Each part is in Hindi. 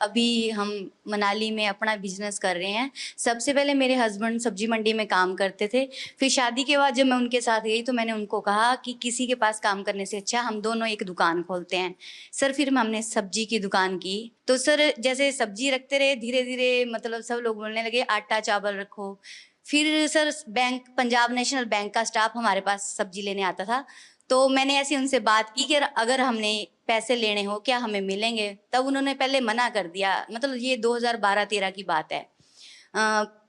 अभी हम मनाली में अपना बिज़नेस कर रहे हैं। सबसे पहले मेरे हस्बैंड सब्ज़ी मंडी में काम करते थे। फिर शादी के बाद जब मैं उनके साथ गई तो मैंने उनको कहा कि किसी के पास काम करने से अच्छा हम दोनों एक दुकान खोलते हैं। सर फिर हमने सब्ज़ी की दुकान की। तो सर जैसे सब्ज़ी रखते रहे धीरे-धीरे मतलब सब लोग बोलने लगे आटा चावल रखो। फिर sir bank Punjab national bank का स्टाफ हमारे पास सब्ज़ी लेने आता था। तो मैंने ऐसे उनसे बात की कि अगर हमने पैसे लेने हो क्या हमें मिलेंगे? तब उन्होंने पहले मना कर दिया, मतलब ये 2012-13 की बात है।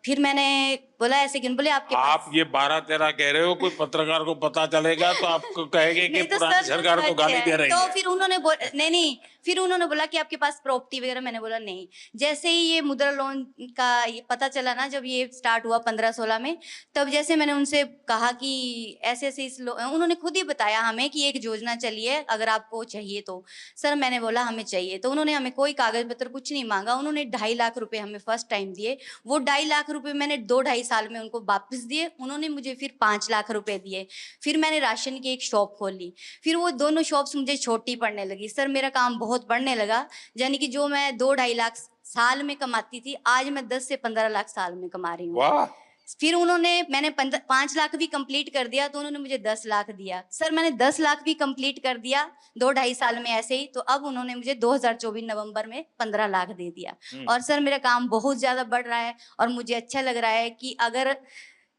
फिर मैंने बोला ऐसे क्यों? बोले आपके आप पास ये 12-13 कह रहे हो, कोई पत्रकार को पता चलेगा तो आपको कहेंगे कि नहीं तो पुरानी सर जो सरकार को सच गाली है। दे रही तो है। फिर उन्होंने नहीं, फिर उन्होंने बोला कि आपके पास प्रॉपर्टी वगैरह? मैंने बोला नहीं। जैसे ही ये मुद्रा लोन का ये पता चला ना जब ये स्टार्ट हुआ 15-16 में, तब जैसे मैंने उनसे कहा कि ऐसे-ऐसे उन्होंने खुद ही बताया हमें कि एक योजना चली है अगर आपको चाहिए तो। सर मैंने बोला हमें चाहिए, तो उन्होंने हमें कोई कागज़ पत्र कुछ नहीं माँगा। उन्होंने 2.5 लाख रुपए हमें फर्स्ट टाइम दिए। वो 2.5 लाख रुपए मैंने 2 ढाई साल में उनको वापस दिए। उन्होंने मुझे फिर 5 लाख रुपए दिए। फिर मैंने राशन की एक शॉप खोली। फिर वो दोनों शॉप्स मुझे छोटी पड़ने लगी। सर मेरा काम बहुत बढ़ने लगा, यानी कि जो मैं 2 ढाई लाख साल में कमाती थी, आज मैं 10 से 15 लाख साल में कमा रही हूँ। वाह! फिर मैंने 5 लाख भी कंप्लीट कर दिया तो उन्होंने मुझे 10 लाख दिया। सर मैंने 10 लाख भी कंप्लीट कर दिया 2 ढाई साल में ऐसे ही, तो अब उन्होंने मुझे 2024 नवंबर में 15 लाख दे दिया। हुँ। और सर मेरा काम बहुत ज़्यादा बढ़ रहा है और मुझे अच्छा लग रहा है कि अगर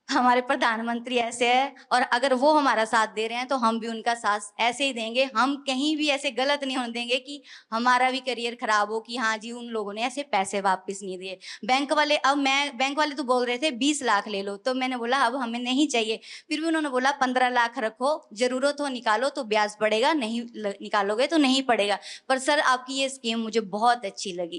हमारे प्रधानमंत्री ऐसे हैं और अगर वो हमारा साथ दे रहे हैं तो हम भी उनका साथ ऐसे ही देंगे। हम कहीं भी ऐसे गलत नहीं होने देंगे कि हमारा भी करियर खराब हो कि हाँ जी उन लोगों ने ऐसे पैसे वापस नहीं दिए। बैंक वाले तो बोल रहे थे 20 लाख ले लो, तो मैंने बोला अब हमें नहीं चाहिए। फिर भी उन्होंने बोला 15 लाख रखो, ज़रूरत हो निकालो तो ब्याज पड़ेगा, नहीं निकालोगे तो नहीं पड़ेगा। पर सर आपकी ये स्कीम मुझे बहुत अच्छी लगी।